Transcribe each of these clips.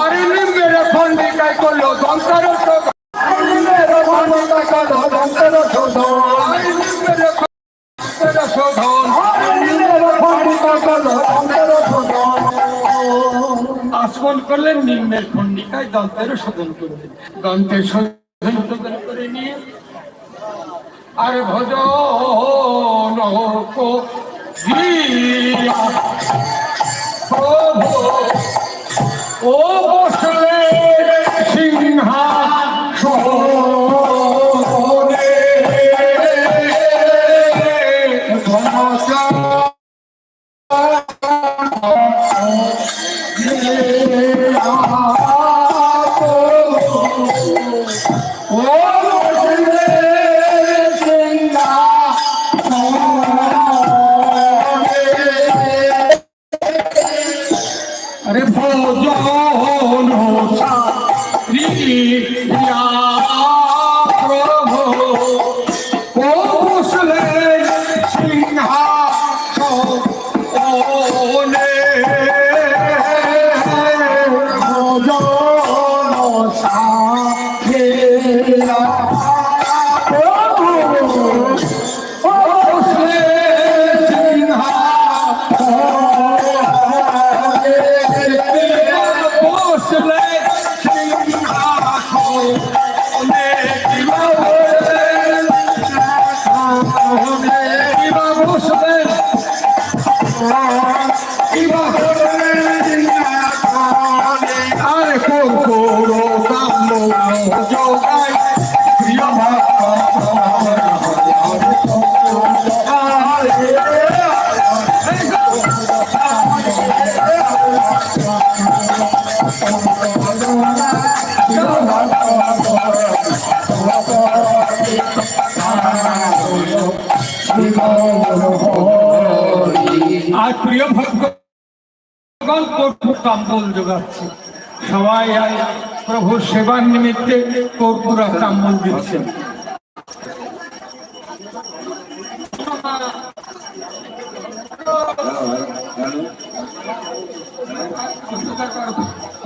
আরে নিম্নের খন্ডিকায় করলো দন্তর আসমন করলেন নিম্নের খন্ডিকায় দন্তের শোধন করলেন দন্তের শোধন করে নিয়ে আর ভজন ও বসলে সিংহাসনে अरे भोजन प्रभु ओ मुसले सिंहासने भोजन साखेला प्रभु ओ मुसले আর প্রিয় ভক্তগণ কর্পূর কাম্বল যোগাচ্ছে সবাই প্রভু সেবার নিমিত্তে কর্পূর কাম্বল দিচ্ছেন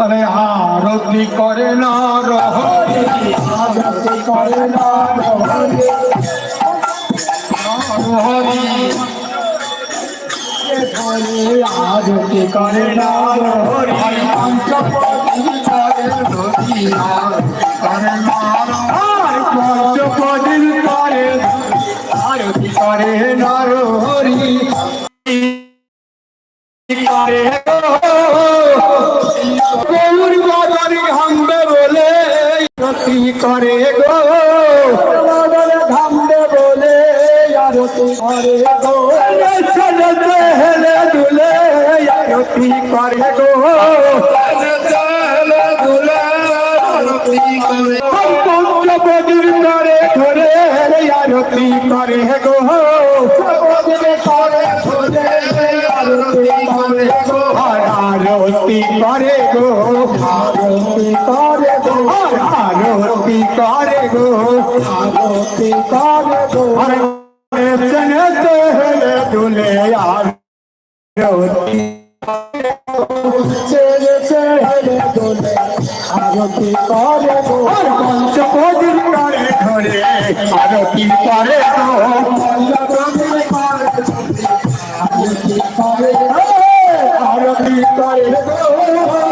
अरे आरती करे ना आरती करे ना आरती करे ना पंचपदी करे पंचपदी करे आरती करे नारी करे गौर बाजारी हमदे बोले आरती करे गो हमदे बोले आरती करे गो चलते हेले दुले आरती करे गो हेले दुले आरती करे हम पंचपदी करे घरे आरती करे गो पंचपदी करे घरे आरती करे गो आरती करे गो आरती करे गो आरती करे गो आरती करे गो चलते हेले दुले आरती चलते हेले दुले आरती करे गो पंचपदी करे घरे आरती करे गो पंचपदी करे आरती करे आरती करे गो